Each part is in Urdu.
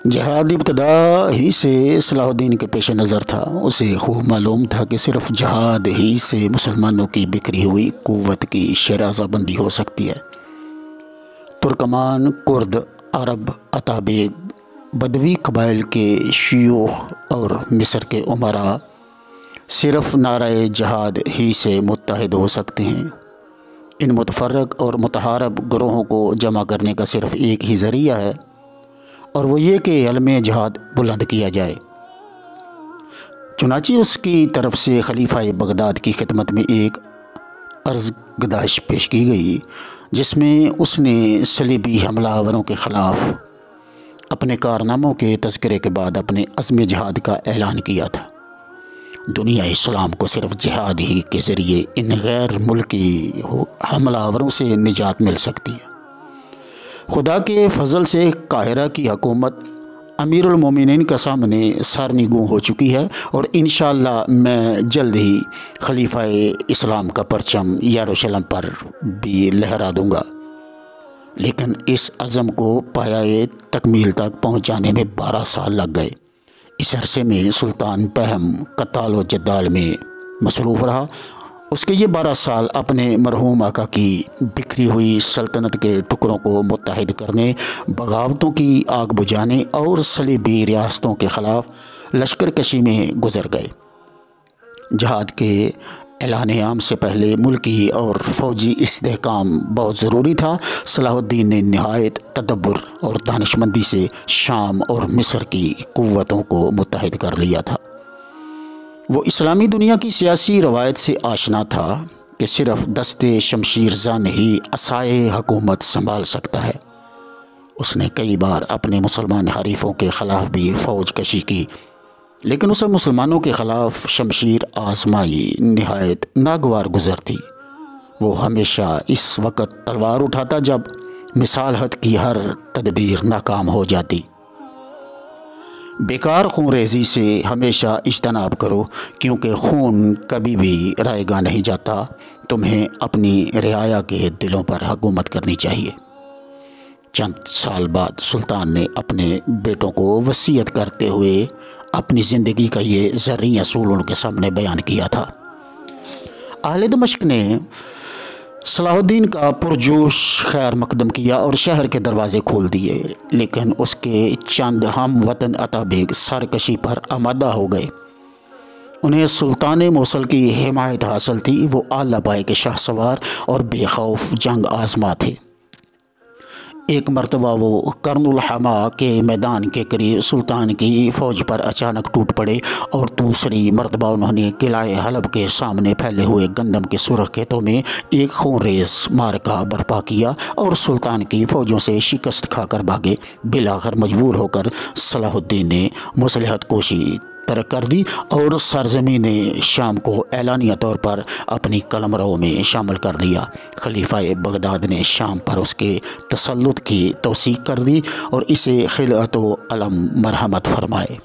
جہاد ابتدا ہی سے صلاح الدین کے پیش نظر تھا۔ اسے خوب معلوم تھا کہ صرف جہاد ہی سے مسلمانوں کی بکھری ہوئی قوت کی شیرازہ بندی ہو سکتی ہے۔ ترکمان، کرد، عرب، اتابک، بدوی قبائل کے شیوخ اور مصر کے امراء صرف نعرہ جہاد ہی سے متحد ہو سکتے ہیں۔ ان متفرق اور متحارب گروہوں کو جمع کرنے کا صرف ایک ہی ذریعہ ہے، اور وہ یہ کہ علم جہاد بلند کیا جائے۔ چنانچہ اس کی طرف سے خلیفہ بغداد کی خدمت میں ایک عرض گزارش پیش کی گئی، جس میں اس نے صلیبی حملہ آوروں کے خلاف اپنے کارناموں کے تذکرے کے بعد اپنے عزم جہاد کا اعلان کیا تھا۔ دنیا اسلام کو صرف جہاد ہی کے ذریعے ان غیر ملکی حملہ آوروں سے نجات مل سکتی ہے۔ خدا کے فضل سے قاہرہ کی حکومت امیر المومنین کے سامنے سارنگوں ہو چکی ہے، اور انشاءاللہ میں جلد ہی خلیفہ اسلام کا پرچم یروشلم پر بھی لہرا دوں گا۔ لیکن اس عزم کو پایۂ تکمیل تک پہنچانے میں 12 سال لگ گئے۔ اس عرصے میں سلطان پہم قتال و جدال میں مصروف رہا۔ اس کے یہ 12 سال اپنے مرحوم آقا کی بکھری ہوئی سلطنت کے ٹکڑوں کو متحد کرنے، بغاوتوں کی آگ بجھانے اور صلیبی ریاستوں کے خلاف لشکر کشی میں گزر گئے۔ جہاد کے اعلان عام سے پہلے ملکی اور فوجی استحکام بہت ضروری تھا۔ صلاح الدین نے نہایت تدبر اور دانشمندی سے شام اور مصر کی قوتوں کو متحد کر لیا تھا۔ وہ اسلامی دنیا کی سیاسی روایت سے آشنا تھا کہ صرف دست شمشیر زن ہی عصائے حکومت سنبھال سکتا ہے۔ اس نے کئی بار اپنے مسلمان حریفوں کے خلاف بھی فوج کشی کی، لیکن اسے مسلمانوں کے خلاف شمشیر آزمائی نہایت ناگوار گزر تھی۔ وہ ہمیشہ اس وقت تلوار اٹھاتا جب مثال حد کی ہر تدبیر ناکام ہو جاتی۔ بیکار خون ریزی سے ہمیشہ اجتناب کرو، کیونکہ خون کبھی بھی رائے گاہ نہیں جاتا۔ تمہیں اپنی رعایا کے دلوں پر حکومت کرنی چاہیے۔ چند سال بعد سلطان نے اپنے بیٹوں کو وصیت کرتے ہوئے اپنی زندگی کا یہ زرعی اصول ان کے سامنے بیان کیا تھا۔ اہل دمشق نے صلاح الدین کا پرجوش خیر مقدم کیا اور شہر کے دروازے کھول دیے، لیکن اس کے چند ہم وطن اتابک سرکشی پر آمادہ ہو گئے۔ انہیں سلطان موصل کی حمایت حاصل تھی۔ وہ اعلیٰ پائے کے شاہ سوار اور بے خوف جنگ آزما تھے۔ ایک مرتبہ وہ کرن الحما کے میدان کے قریب سلطان کی فوج پر اچانک ٹوٹ پڑے، اور دوسری مرتبہ انہوں نے قلعہ حلب کے سامنے پھیلے ہوئے گندم کے سرخ کھیتوں میں ایک خون ریز معرکہ برپا کیا اور سلطان کی فوجوں سے شکست کھا کر بھاگے۔ بالآخر مجبور ہو کر صلاح الدین نے مصلحت کوشی ترک کر دی اور سرزمین شام کو اعلانیہ طور پر اپنی قلمرو میں شامل کر لیا۔ خلیفہ بغداد نے شام پر اس کے تسلط کی توثیق کر دی اور اسے خلعت و علم مرحمت فرمائے۔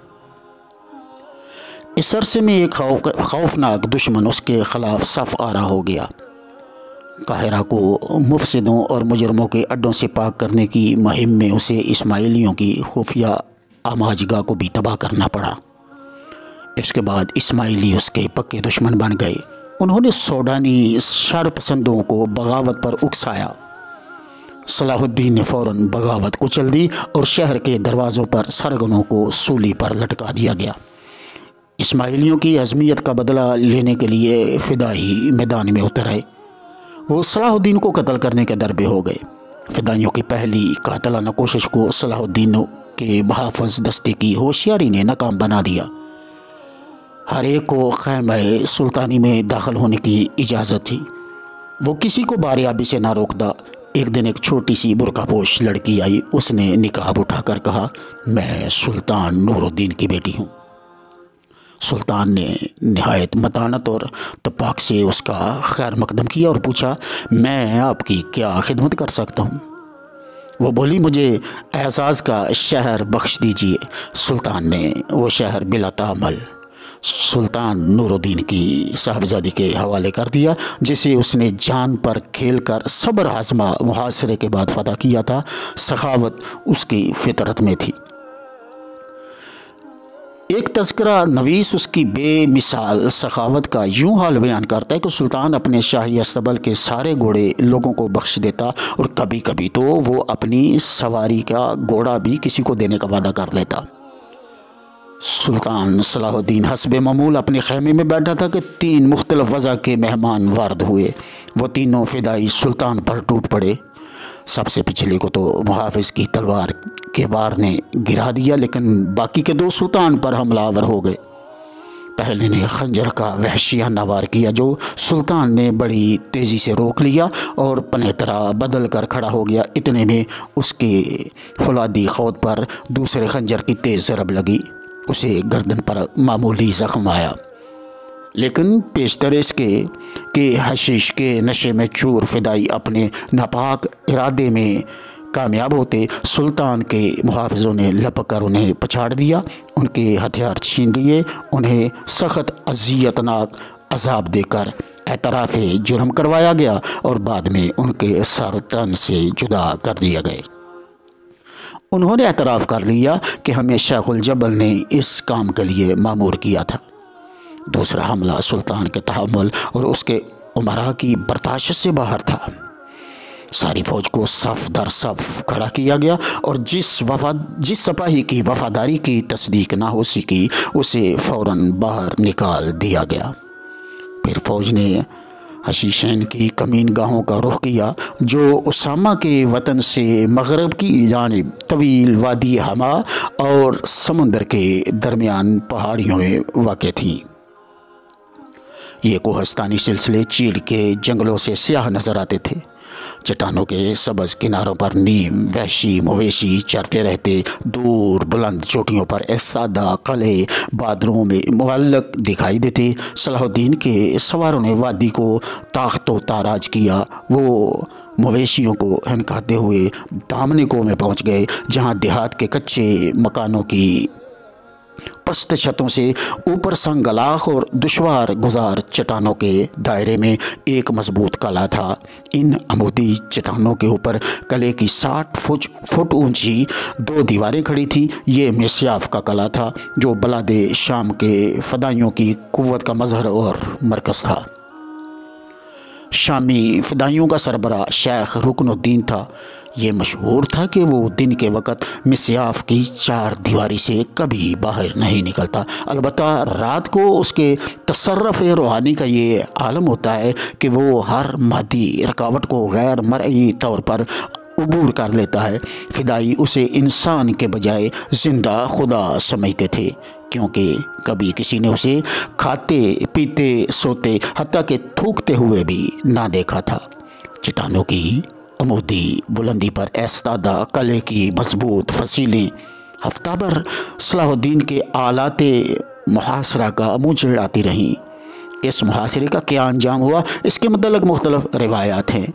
اس عرصے میں ایک خوفناک دشمن اس کے خلاف صف آرا ہو گیا۔ قاہرہ کو مفسدوں اور مجرموں کے اڈوں سے پاک کرنے کی مہم میں اسے اسماعیلیوں کی خفیہ آماجگاہ کو بھی تباہ کرنا پڑا۔ اس کے بعد اسماعیلی اس کے پکے دشمن بن گئے۔ انہوں نے سوڈانی شر پسندوں کو بغاوت پر اکسایا۔ صلاح الدین نے فوراً بغاوت کچل دی اور شہر کے دروازوں پر سرگنوں کو سولی پر لٹکا دیا گیا۔ اسماعیلیوں کی عظمیت کا بدلہ لینے کے لیے فدائی میدان میں اتر آئے۔ وہ صلاح الدین کو قتل کرنے کے دربے ہو گئے۔ فدائیوں کی پہلی قاتلانہ کوشش کو صلاح الدین کے محافظ دستے کی ہوشیاری نے ناکام بنا دیا۔ ہر ایک کو خیمہ سلطانی میں داخل ہونے کی اجازت تھی۔ وہ کسی کو باریابی سے نہ روکتا۔ ایک دن ایک چھوٹی سی برقع پوش لڑکی آئی۔ اس نے نقاب اٹھا کر کہا، میں سلطان نور الدین کی بیٹی ہوں۔ سلطان نے نہایت متانت اور تپاک سے اس کا خیر مقدم کیا اور پوچھا، میں آپ کی کیا خدمت کر سکتا ہوں؟ وہ بولی، مجھے اعزاز کا شہر بخش دیجیے۔ سلطان نے وہ شہر بلا تعامل سلطان نور الدین کی صاحبزادی کے حوالے کر دیا، جسے اس نے جان پر کھیل کر صبر آزما محاصرے کے بعد فتح کیا تھا۔ سخاوت اس کی فطرت میں تھی۔ ایک تذکرہ نویس اس کی بے مثال سخاوت کا یوں حال بیان کرتا ہے کہ سلطان اپنے شاہی استبل کے سارے گھوڑے لوگوں کو بخش دیتا، اور کبھی کبھی تو وہ اپنی سواری کا گھوڑا بھی کسی کو دینے کا وعدہ کر لیتا۔ سلطان صلاح الدین حسب معمول اپنے خیمے میں بیٹھا تھا کہ 3 مختلف وضع کے مہمان وارد ہوئے۔ وہ تینوں فدائی سلطان پر ٹوٹ پڑے۔ سب سے پچھلے کو تو محافظ کی تلوار کے وار نے گرا دیا، لیکن باقی کے 2 سلطان پر حملہ آور ہو گئے۔ پہلے نے خنجر کا وحشیانہ وار کیا، جو سلطان نے بڑی تیزی سے روک لیا اور پنہترا بدل کر کھڑا ہو گیا۔ اتنے میں اس کے فولادی خود پر دوسرے خنجر کی تیز ضرب لگی، اسے گردن پر معمولی زخم آیا، لیکن پیشتر اس کے کہ حشیش کے نشے میں چور فدائی اپنے ناپاک ارادے میں کامیاب ہوتے، سلطان کے محافظوں نے لپک کر انہیں پچھاڑ دیا، ان کے ہتھیار چھین لیے، انہیں سخت اذیتناک عذاب دے کر اعتراف جرم کروایا گیا اور بعد میں ان کے سر تن سے جدا کر دیا گئے۔ انہوں نے اعتراف کر لیا کہ ہمیں شیخ الجبل نے اس کام کے لیے مامور کیا تھا۔ دوسرا حملہ سلطان کے تحمل اور اس کے امراء کی برداشت سے باہر تھا۔ ساری فوج کو صف در صف کھڑا کیا گیا اور جس سپاہی کی وفاداری کی تصدیق نہ ہو سکی اسے فوراً باہر نکال دیا گیا۔ پھر فوج نے حشیشین کی کمین گاہوں کا رخ کیا، جو اسامہ کے وطن سے مغرب کی جانب طویل وادی ہما اور سمندر کے درمیان پہاڑیوں میں واقع تھیں۔ یہ کوہستانی سلسلے چیڑ کے جنگلوں سے سیاہ نظر آتے تھے۔ چٹانوں کے سبز کناروں پر نیم وحشی مویشی چرتے رہتے، دور بلند چوٹیوں پر سادہ قلعے بادروں میں معلق دکھائی دیتے۔ صلاح الدین کے سواروں نے وادی کو تاخت و تاراج کیا۔ وہ مویشیوں کو ہنکاتے ہوئے دامنے کو میں پہنچ گئے، جہاں دیہات کے کچے مکانوں کی پست چھتوں سے اوپر سنگلاخ اور دشوار گزار چٹانوں کے دائرے میں ایک مضبوط قلعہ تھا۔ ان عمودی چٹانوں کے اوپر قلعے کی 60 فٹ اونچی 2 دیواریں کھڑی تھیں۔ یہ مسیاف کا قلعہ تھا، جو بلاد شام کے فدائیوں کی قوت کا مظہر اور مرکز تھا۔ شامی فدائیوں کا سربراہ شیخ رکن الدین تھا۔ یہ مشہور تھا کہ وہ دن کے وقت مسیاف کی 4 دیواری سے کبھی باہر نہیں نکلتا، البتہ رات کو اس کے تصرف روحانی کا یہ عالم ہوتا ہے کہ وہ ہر مادی رکاوٹ کو غیر مرئی طور پر عبور کر لیتا ہے۔ فدائی اسے انسان کے بجائے زندہ خدا سمجھتے تھے، کیونکہ کبھی کسی نے اسے کھاتے پیتے سوتے حتیٰ کہ تھوکتے ہوئے بھی نہ دیکھا تھا۔ چٹانوں کی عمودی بلندی پر ایستادہ قلعے کی مضبوط فصیلیں ہفتہ بھر صلاح الدین کے آلات محاصرہ کا منہ چڑھاتی رہیں۔ اس محاصرے کا کیا انجام ہوا، اس کے متعلق مختلف روایات ہیں۔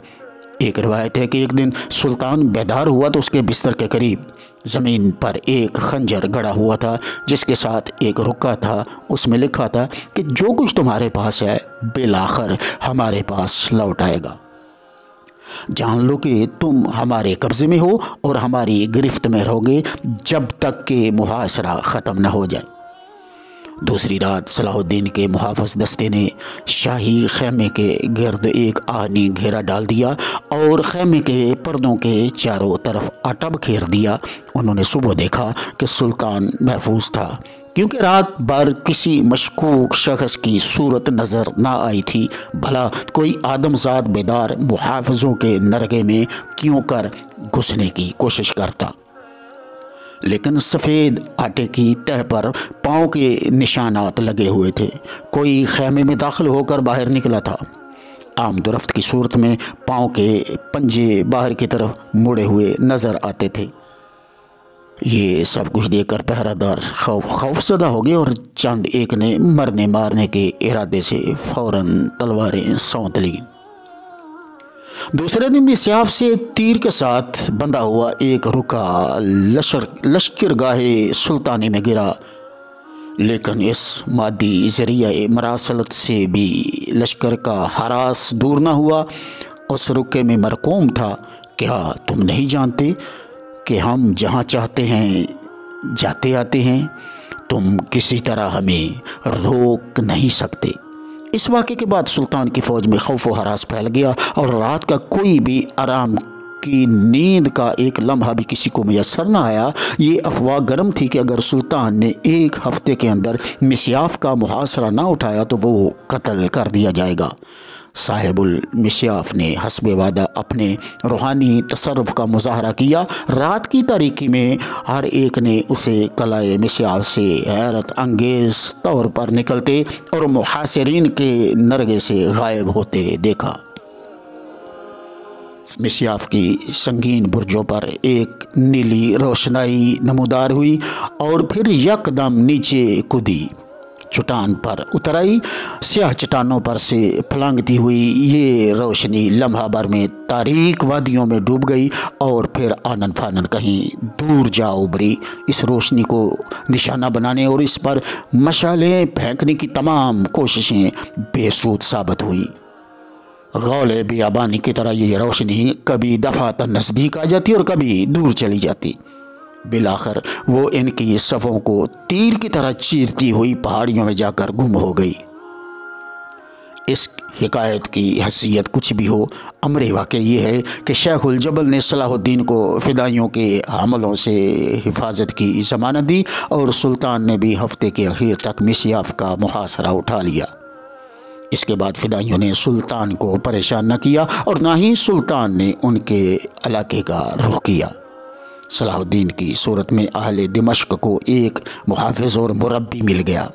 ایک روایت ہے کہ ایک دن سلطان بیدار ہوا تو اس کے بستر کے قریب زمین پر ایک خنجر گڑا ہوا تھا، جس کے ساتھ ایک رکا تھا۔ اس میں لکھا تھا کہ جو کچھ تمہارے پاس ہے بالآخر ہمارے پاس لوٹ آئے گا۔ جان لو کہ تم ہمارے قبضے میں ہو اور ہماری گرفت میں رہو گے جب تک کہ محاصرہ ختم نہ ہو جائے۔ دوسری رات صلاح الدین کے محافظ دستے نے شاہی خیمے کے گرد ایک آہنی گھیرا ڈال دیا اور خیمے کے پردوں کے چاروں طرف آٹا بکھیر دیا۔ انہوں نے صبح دیکھا کہ سلطان محفوظ تھا، کیونکہ رات بھر کسی مشکوک شخص کی صورت نظر نہ آئی تھی۔ بھلا کوئی آدمزاد بیدار محافظوں کے نرگے میں کیوں کر گھسنے کی کوشش کرتا؟ لیکن سفید آٹے کی تہ پر پاؤں کے نشانات لگے ہوئے تھے۔ کوئی خیمے میں داخل ہو کر باہر نکلا تھا۔ آمد و رفت کی صورت میں پاؤں کے پنجے باہر کی طرف مڑے ہوئے نظر آتے تھے۔ یہ سب کچھ دیکھ کر پہرہ دار خوف زدہ ہو گئے اور چند ایک نے مرنے مارنے کے ارادے سے فوراً تلواریں سونت لی۔ دوسرے دن مسیاف سے تیر کے ساتھ بندھا ہوا ایک رکا لشکرگاہ سلطانی میں گرا، لیکن اس مادی ذریعہ مراسلت سے بھی لشکر کا ہراس دور نہ ہوا۔ اس رکے میں مرقوم تھا، کیا تم نہیں جانتے کہ ہم جہاں چاہتے ہیں جاتے آتے ہیں؟ تم کسی طرح ہمیں روک نہیں سکتے۔ اس واقعے کے بعد سلطان کی فوج میں خوف و ہراس پھیل گیا اور رات کا کوئی بھی آرام کی نیند کا ایک لمحہ بھی کسی کو میسر نہ آیا۔ یہ افواہ گرم تھی کہ اگر سلطان نے ایک ہفتے کے اندر مسیاف کا محاصرہ نہ اٹھایا تو وہ قتل کر دیا جائے گا۔ صاحب المسیاف نے حسب وعدہ اپنے روحانی تصرف کا مظاہرہ کیا۔ رات کی تاریکی میں ہر ایک نے اسے قلعہ مسیاف سے حیرت انگیز طور پر نکلتے اور محاصرین کے نرغے سے غائب ہوتے دیکھا۔ مسیاف کی سنگین برجوں پر ایک نیلی روشنائی نمودار ہوئی اور پھر یکدم نیچے کودی، چٹان پر اتر آئی۔ سیاہ چٹانوں پر سے پھلانگتی ہوئی یہ روشنی لمحہ بھر میں تاریک وادیوں میں ڈوب گئی اور پھر آنن فانن کہیں دور جا ابھری۔ اس روشنی کو نشانہ بنانے اور اس پر مشعلیں پھینکنے کی تمام کوششیں بے سود ثابت ہوئی۔ غول بیابانی کی طرح یہ روشنی کبھی دفعتاً نزدیک آ جاتی اور کبھی دور چلی جاتی۔ بالآخر وہ ان کی صفوں کو تیر کی طرح چیرتی ہوئی پہاڑیوں میں جا کر گم ہو گئی۔ اس حکایت کی حیثیت کچھ بھی ہو، امر واقع یہ ہے کہ شیخ الجبل نے صلاح الدین کو فدائیوں کے حملوں سے حفاظت کی ضمانت دی اور سلطان نے بھی ہفتے کے اخیر تک مسیاف کا محاصرہ اٹھا لیا۔ اس کے بعد فدائیوں نے سلطان کو پریشان نہ کیا اور نہ ہی سلطان نے ان کے علاقے کا رخ کیا۔ صلاح الدین کی صورت میں اہل دمشق کو ایک محافظ اور مربی مل گیا۔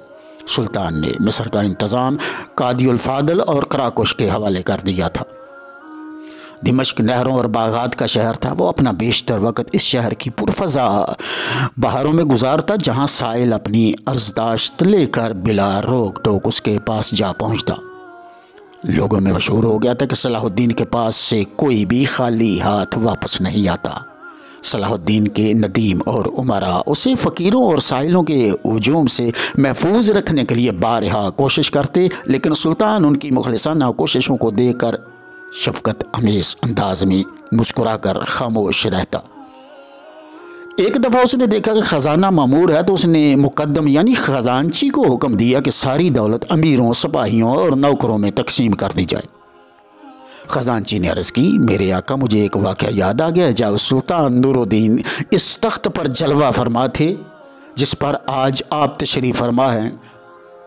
سلطان نے مصر کا انتظام قاضی الفاضل اور قراقش کے حوالے کر دیا تھا۔ دمشق نہروں اور باغات کا شہر تھا۔ وہ اپنا بیشتر وقت اس شہر کی پرفضا بہاروں میں گزارتا، جہاں سائل اپنی عرضداشت لے کر بلا روک ٹوک اس کے پاس جا پہنچتا۔ لوگوں میں مشہور ہو گیا تھا کہ صلاح الدین کے پاس سے کوئی بھی خالی ہاتھ واپس نہیں آتا۔ صلاح الدین کے ندیم اور امراء اسے فقیروں اور سائلوں کے ہجوم سے محفوظ رکھنے کے لیے بارہا کوشش کرتے، لیکن سلطان ان کی مخلصانہ کوششوں کو دیکھ کر شفقت امیز انداز میں مسکرا کر خاموش رہتا۔ ایک دفعہ اس نے دیکھا کہ خزانہ معمور ہے تو اس نے مقدم یعنی خزانچی کو حکم دیا کہ ساری دولت امیروں، سپاہیوں اور نوکروں میں تقسیم کر دی جائے۔ خزانچی نے عرض کی، میرے آقا مجھے ایک واقعہ یاد آ گیا جب سلطان نور الدین اس تخت پر جلوہ فرما تھے جس پر آج آپ تشریف فرما ہیں،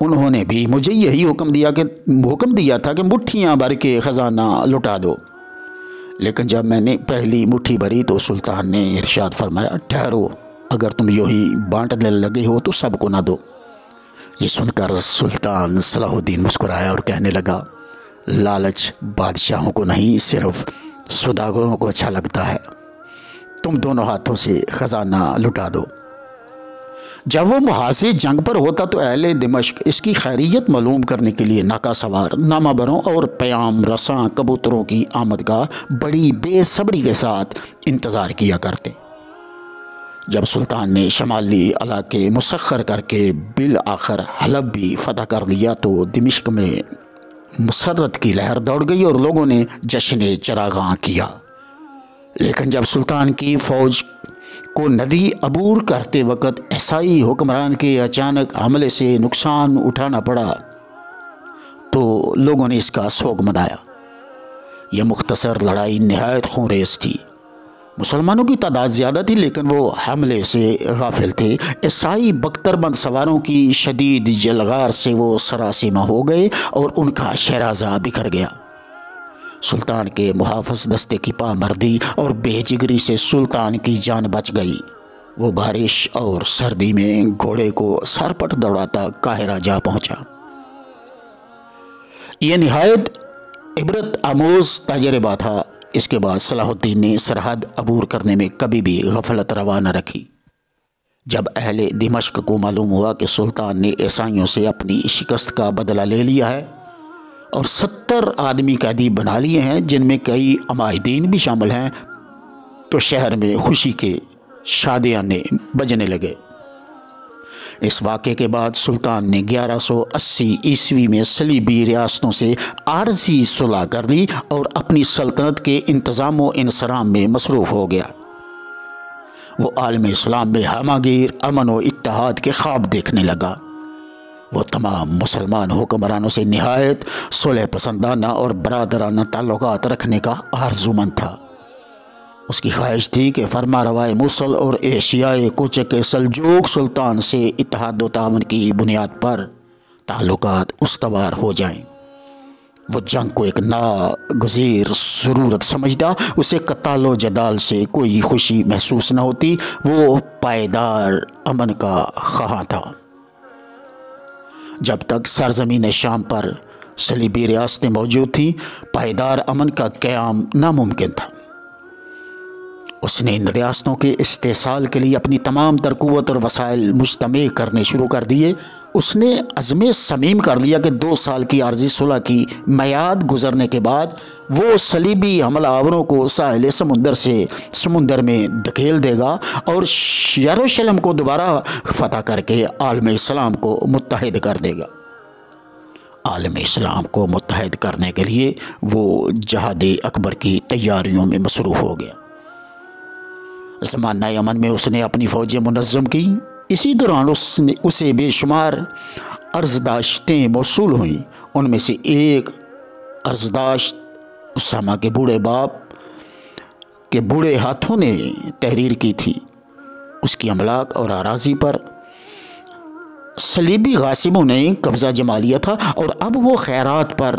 انہوں نے بھی مجھے یہی حکم دیا تھا کہ مٹھیاں بھر کے خزانہ لٹا دو، لیکن جب میں نے پہلی مٹھی بھری تو سلطان نے ارشاد فرمایا، ٹھہرو، اگر تم یوں ہی بانٹنے لگے ہو تو سب کو نہ دو۔ یہ سن کر سلطان صلاح الدین مسکرایا اور کہنے لگا، لالچ بادشاہوں کو نہیں صرف سوداگروں کو اچھا لگتا ہے، تم دونوں ہاتھوں سے خزانہ لٹا دو۔ جب وہ محاذ جنگ پر ہوتا تو اہل دمشق اس کی خیریت معلوم کرنے کے لیے ناکہ سوار، نامہ بروں اور پیام رساں کبوتروں کی آمد کا بڑی بے صبری کے ساتھ انتظار کیا کرتے۔ جب سلطان نے شمالی علاقے مسخر کر کے بالآخر حلب بھی فتح کر لیا تو دمشق میں مسرت کی لہر دوڑ گئی اور لوگوں نے جشن چراغاں کیا۔ لیکن جب سلطان کی فوج کو ندی عبور کرتے وقت عیسائی حکمران کے اچانک حملے سے نقصان اٹھانا پڑا تو لوگوں نے اس کا سوگ منایا۔ یہ مختصر لڑائی نہایت خونریز تھی۔ مسلمانوں کی تعداد زیادہ تھی لیکن وہ حملے سے غافل تھے۔ عیسائی بختر بند سواروں کی شدید جلغار سے وہ سراسیمہ ہو گئے اور ان کا شہرازہ بکھر گیا۔ سلطان کے محافظ دستے کی پامردی اور بے جگری سے سلطان کی جان بچ گئی۔ وہ بارش اور سردی میں گھوڑے کو سرپٹ دوڑاتا قاہرہ جا پہنچا۔ یہ نہایت عبرت آموز تجربہ تھا۔ اس کے بعد صلاح الدین نے سرحد عبور کرنے میں کبھی بھی غفلت روا نہ رکھی۔ جب اہل دمشق کو معلوم ہوا کہ سلطان نے عیسائیوں سے اپنی شکست کا بدلہ لے لیا ہے اور 70 آدمی قیدی بنا لیے ہیں جن میں کئی عمائدین بھی شامل ہیں، تو شہر میں خوشی کے شادیانے بجنے لگے۔ اس واقعے کے بعد سلطان نے 1180 عیسوی میں صلیبی ریاستوں سے عارضی صلح کر لی اور اپنی سلطنت کے انتظام و انصرام میں مصروف ہو گیا۔ وہ عالم اسلام میں ہمہ گیر امن و اتحاد کے خواب دیکھنے لگا۔ وہ تمام مسلمان حکمرانوں سے نہایت صلح پسندانہ اور برادرانہ تعلقات رکھنے کا آرزومند تھا۔ اس کی خواہش تھی کہ فرما روائے موصل اور ایشیائے کوچک سلجوق سلطان سے اتحاد و تعاون کی بنیاد پر تعلقات استوار ہو جائیں۔ وہ جنگ کو ایک ناگزیر ضرورت سمجھتا، اسے قتال و جدال سے کوئی خوشی محسوس نہ ہوتی، وہ پائیدار امن کا خواہاں تھا۔ جب تک سرزمین شام پر صلیبی ریاستیں موجود تھیں، پائیدار امن کا قیام ناممکن تھا۔ اس نے ان ریاستوں کے استحصال کے لیے اپنی تمام تر قوت اور وسائل مجتمع کرنے شروع کر دیے۔ اس نے عزم صمیم کر لیا کہ 2 سال کی عارضی صلح کی میعاد گزرنے کے بعد وہ صلیبی حملہ آوروں کو ساحل سمندر میں دھکیل دے گا اور یروشلم کو دوبارہ فتح کر کے عالم اسلام کو متحد کر دے گا۔ عالم اسلام کو متحد کرنے کے لیے وہ جہاد اکبر کی تیاریوں میں مصروف ہو گیا۔ زمانہ یمن میں اس نے اپنی فوجیں منظم کی۔ اسی دوران اسے بے شمار عرضداشتیں موصول ہوئیں۔ ان میں سے ایک عرضداشت اسامہ کے بوڑھے باپ کے بوڑھے ہاتھوں نے تحریر کی تھی۔ اس کی املاک اور اراضی پر صلیبی غاصبوں نے قبضہ جما لیا تھا اور اب وہ خیرات پر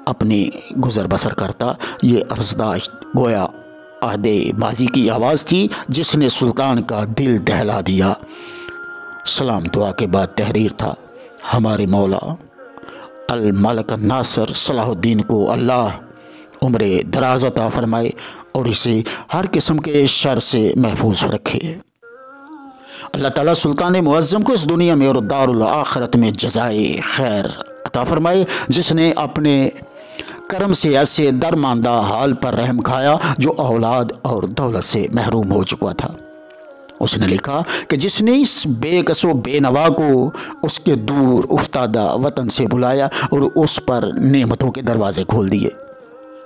اپنی گزر بسر کرتا۔ یہ عرضداشت گویا عہد ماضی کی آواز تھی جس نے سلطان کا دل دہلا دیا۔ سلام دعا کے بعد تحریر تھا: ہمارے مولا الملک الناصر صلاح الدین کو اللہ عمر دراز عطا فرمائے اور اسے ہر قسم کے شر سے محفوظ رکھے۔ اللہ تعالیٰ سلطان معظم کو اس دنیا میں اور دار الآخرت میں جزائے خیر عطا فرمائے، جس نے اپنے کرم سے ایسے درماندہ حال پر رحم کھایا جو اولاد اور دولت سے محروم ہو چکا تھا۔ اس نے لکھا کہ جس نے اس بے کس و بے نوا کو اس کے دور افتادہ وطن سے بلایا اور اس پر نعمتوں کے دروازے کھول دیے،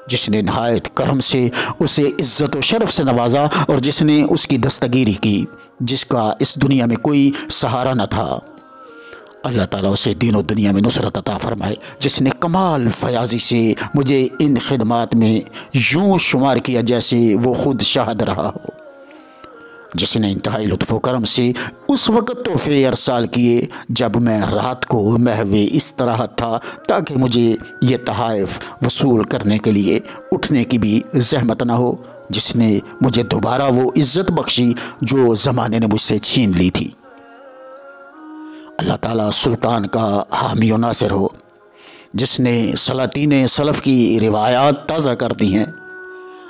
جس نے نہایت کرم سے اسے عزت و شرف سے نوازا اور جس نے اس کی دستگیری کی جس کا اس دنیا میں کوئی سہارا نہ تھا، اللہ تعالیٰ اسے دین و دنیا میں نصرت عطا فرمائے۔ جس نے کمال فیاضی سے مجھے ان خدمات میں یوں شمار کیا جیسے وہ خود شاہد رہا ہو، جس نے انتہائی لطف و کرم سے اس وقت تحفے ارسال کیے جب میں رات کو محو استراحت تھا تاکہ مجھے یہ تحائف وصول کرنے کے لیے اٹھنے کی بھی زحمت نہ ہو، جس نے مجھے دوبارہ وہ عزت بخشی جو زمانے نے مجھ سے چھین لی تھی۔ اللہ تعالیٰ سلطان کا حامی و ناصر ہو، جس نے سلاطین سلف کی روایات تازہ کر دی ہیں،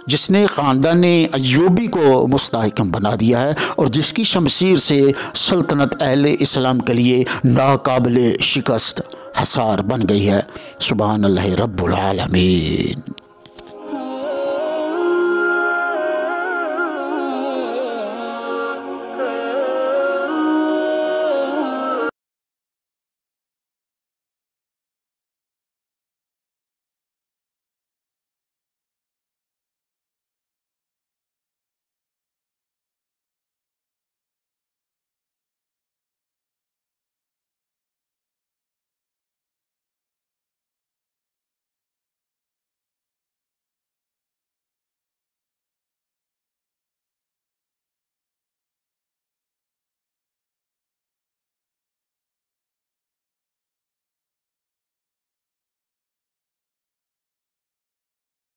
جس نے خاندان ایوبی کو مستحکم بنا دیا ہے اور جس کی شمشیر سے سلطنت اہل اسلام کے لیے ناقابل شکست حصار بن گئی ہے۔ سبحان اللہ رب العالمین۔